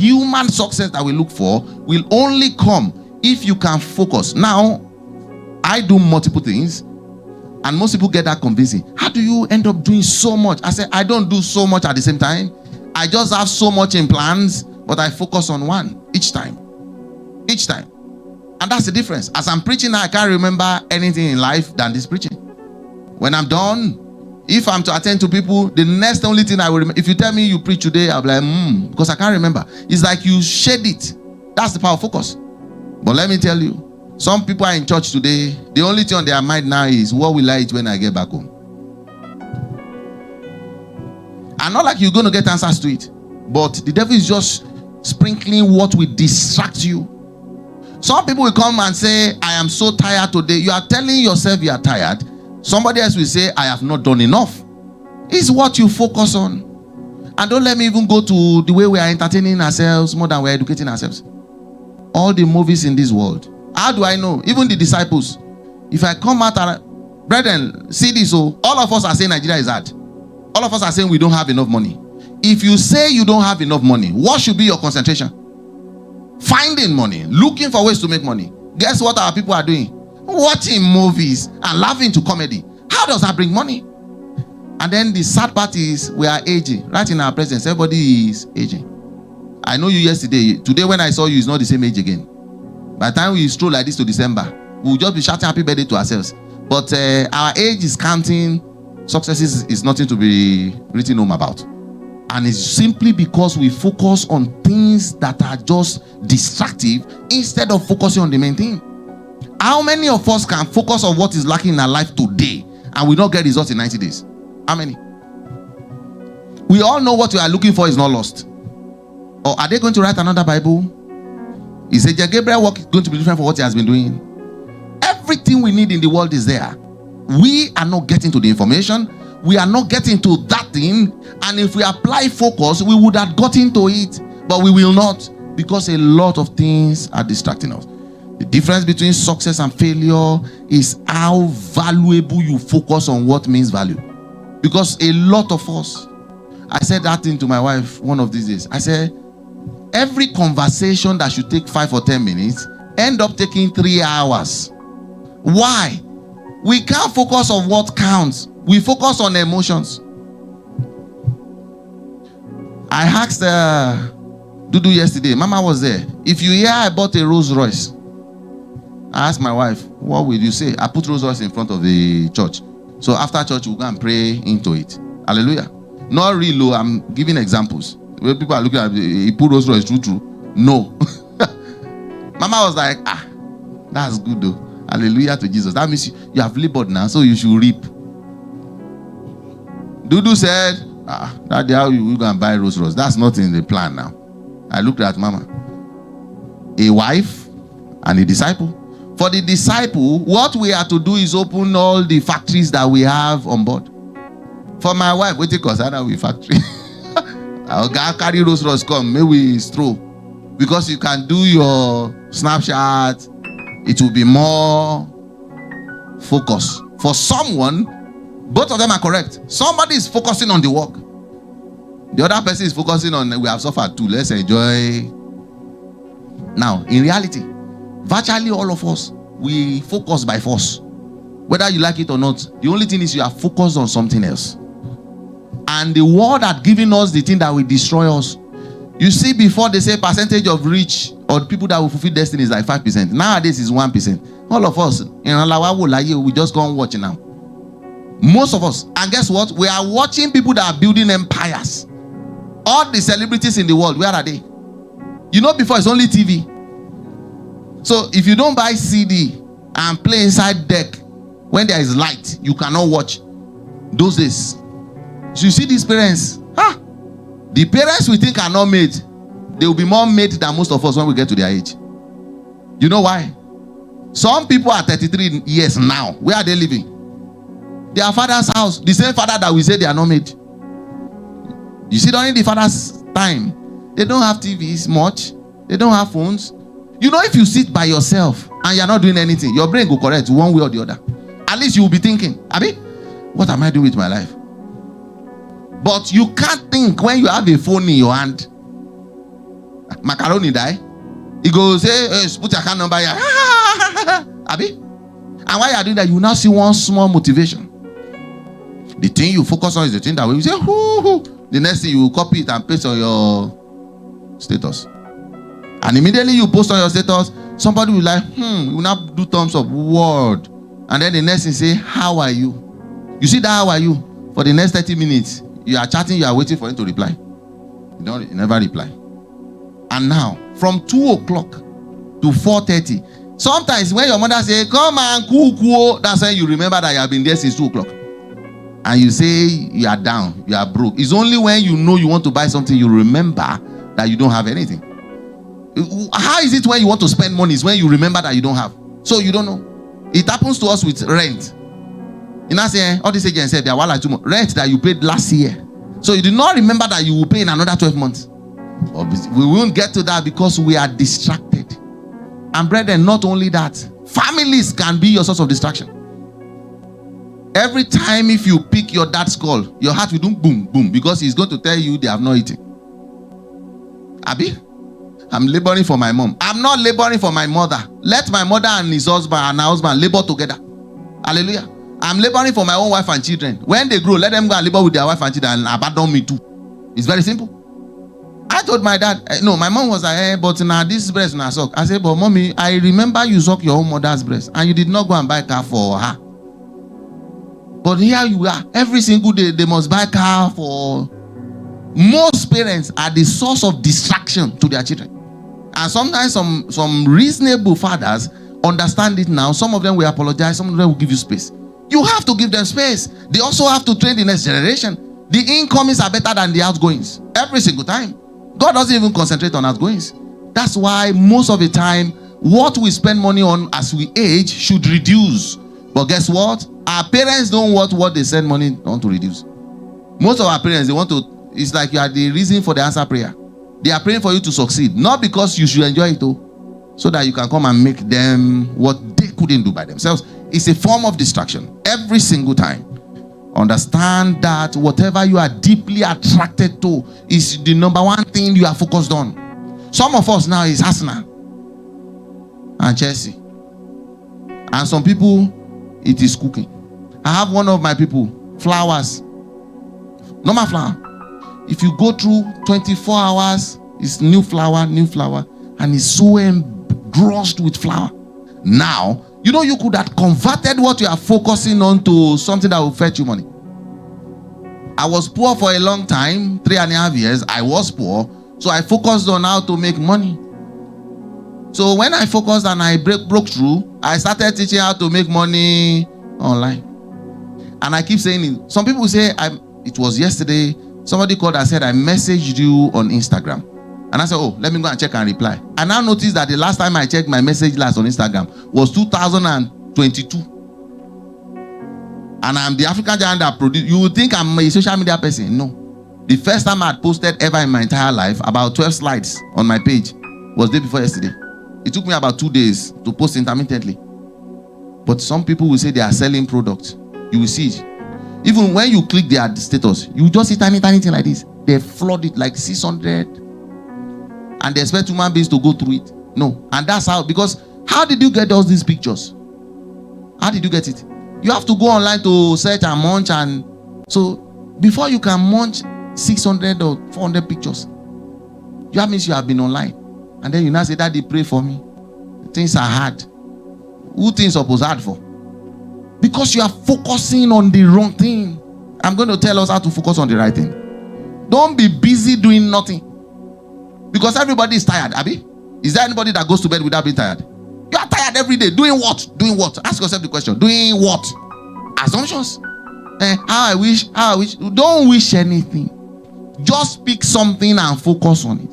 human success that we look for will only come if you can focus. Now, I do multiple things, and most people get that convincing. How do you end up doing so much? I say, I don't do so much at the same time. I just have so much in plans, but I focus on one each time. Each time. And that's the difference. As I'm preaching now, I can't remember anything in life than this preaching. When I'm done, if I'm to attend to people, the next only thing I will remember, if you tell me you preach today, I'll be like, because I can't remember. It's like you shed it. That's the power of focus. But let me tell you, some people are in church today, the only thing on their mind now is, what will I eat when I get back home? And not like you're going to get answers to it, but the devil is just sprinkling what will distract you. Some people will come and say, I am so tired today. You are telling yourself you are tired. Somebody else will say, I have not done enough. It's what you focus on. And don't let me even go to the way we are entertaining ourselves more than we are educating ourselves. All the movies in this world. How do I know? Even the disciples. If I come out and, brethren, see this, so all of us are saying Nigeria is hard. All of us are saying we don't have enough money. If you say you don't have enough money, what should be your concentration? Finding money, looking for ways to make money. Guess what our people are doing? Watching movies and laughing to comedy. How does that bring money? And then the sad part is we are aging. Right in our presence, everybody is aging. I know you yesterday. Today when I saw you, it's not the same age again. By the time we stroll like this to December, we'll just be shouting happy birthday to ourselves. But our age is counting. Success is nothing to be written home about. And it's simply because we focus on things that are just distractive instead of focusing on the main thing. How many of us can focus on what is lacking in our life today and we not get results in 90 days? How many? We all know what we are looking for is not lost. Or are they going to write another Bible? Is Angel Gabriel work going to be different from what he has been doing? Everything we need in the world is there. We are not getting to the information. We are not getting to that thing. And if we apply focus, we would have gotten to it. But we will not, because a lot of things are distracting us. The difference between success and failure is how valuable you focus on what means value. Because a lot of us, I said that thing to my wife one of these days. I said, every conversation that should take 5 or 10 minutes end up taking 3 hours. Why? We can't focus on what counts. We focus on emotions. I asked Dudu yesterday. Mama was there. If you hear I bought a Rolls Royce, I asked my wife, what will you say? I put Rolls Royce in front of the church. So after church, we'll go and pray into it. Hallelujah. Not real low. I'm giving examples. When people are looking at he put Rolls Royce, true. No. Mama was like, that's good though. Hallelujah to Jesus. That means you have labored now, so you should reap. Dudu said, that's how you go and buy Rolls Royce. That's not in the plan now. I looked at Mama. A wife and a disciple. For the disciple, what we are to do is open all the factories that we have on board. For my wife, we take us out with factory. I'll carry Rolls Royce, come, maybe we stroll. Because you can do your Snapchat, it will be more focus. For someone, both of them are correct. Somebody is focusing on the work. The other person is focusing on, we have suffered too, let's enjoy. Now, in reality, virtually all of us, we focus by force. Whether you like it or not, the only thing is you are focused on something else. And the world had given us the thing that will destroy us. You see, before they say percentage of rich or people that will fulfill destiny is like 5%. Nowadays is 1%. All of us, in Alawa, we just go and watch now. Most of us. And guess what? We are watching people that are building empires. All the celebrities in the world, where are they? You know, before it's only TV. So if you don't buy CD and play inside deck, when there is light, you cannot watch. Those days. So you see these parents, the parents we think are not made, they will be more made than most of us when we get to their age. You know why? Some people are 33 years now. Where are they living? Their father's house. The same father that we say they are not made. You see, during the father's time, they don't have TVs much. They don't have phones. You know, if you sit by yourself and you're not doing anything, your brain will correct one way or the other. At least you will be thinking, Abi, what am I doing with my life? But you can't think when you have a phone in your hand. macaroni die. He goes, hey, put your account number here. Abi? And while you are doing that, you will now see one small motivation. The thing you focus on is the thing that when you say, hoo. The next thing you will copy it and paste on your status. And immediately you post on your status, somebody will like, you will now do thumbs up, word. And then the next thing say, how are you? You see that how are you? For the next 30 minutes, you are chatting, you are waiting for him to reply. You never reply. And now, from 2 o'clock to 4:30, sometimes when your mother say, come and cook, that's when you remember that you have been there since 2 o'clock. And you say you are down, you are broke. It's only when you know you want to buy something, you remember that you don't have anything. How is it when you want to spend money? It's when you remember that you don't have. So you don't know. It happens to us with rent. You know, say all these agents said they are like 2 months. Rent that you paid last year. So you did not remember that you will pay in another 12 months. We won't get to that because we are distracted. And brethren, not only that, families can be your source of distraction. Every time if you pick your dad's call, your heart will do boom, boom, because he's going to tell you they have not eaten. Abi? I'm laboring for my mom. I'm not laboring for my mother. Let my mother and his husband and her husband labor together. Hallelujah. I'm laboring for my own wife and children. When they grow, let them go and labor with their wife and children and abandon me too. It's very simple. I told my dad, no, my mom was like, but now this breast now suck. I said, but mommy, I remember you suck your own mother's breast and you did not go and buy a car for her. But here you are, every single day they must buy a car for. Most parents are the source of distraction to their children. And sometimes some reasonable fathers understand it now. Some of them will apologize, some of them will give you space. You have to give them space. They also have to train the next generation. The incomings are better than the outgoings. Every single time. God doesn't even concentrate on outgoings. That's why most of the time, what we spend money on as we age should reduce. But guess what? Our parents don't want what they send money on to reduce. Most of our parents, they want to, it's like you are the reason for the answer prayer. They are praying for you to succeed. Not because you should enjoy it though, so that you can come and make them what they couldn't do by themselves. It's a form of distraction. Every single time. Understand that whatever you are deeply attracted to is the number one thing you are focused on. Some of us now is Arsenal and Chelsea. And some people, it is cooking. I have one of my people, flowers. Normal flower. If you go through 24 hours, it's new flower, and it's so engrossed with flower. Now, you know, you could have converted what you are focusing on to something that will fetch you money. I was poor for a long time, 3.5 years. I was poor, so I focused on how to make money. So when I focused and I broke through, I started teaching how to make money online. And I keep saying it. Some people say, it was yesterday, somebody called and said, I messaged you on Instagram. And I said, oh, let me go and check and reply. I now noticed that the last time I checked my message last on Instagram was 2022. And I'm the African giant that produced. You would think I'm a social media person. No. The first time I had posted ever in my entire life, about 12 slides on my page, was the day before yesterday. It took me about 2 days to post intermittently. But some people will say they are selling products. You will see it. Even when you click their status, you just see tiny thing like this. They flood it like 600. And they expect human beings to go through it. No. And that's how, because how did you get all these pictures? How did you get it? You have to go online to search and munch. And so before you can munch 600 or 400 pictures, that means you have been online. And then you now say, Daddy, pray for me. Things are hard. Who things are supposed hard for? Because you are focusing on the wrong thing. I'm going to tell us how to focus on the right thing. Don't be busy doing nothing. Because everybody is tired, Abi. Is there anybody that goes to bed without being tired? You are tired every day. Doing what? Doing what? Ask yourself the question. Doing what? Assumptions. How I wish. Don't wish anything. Just pick something and focus on it.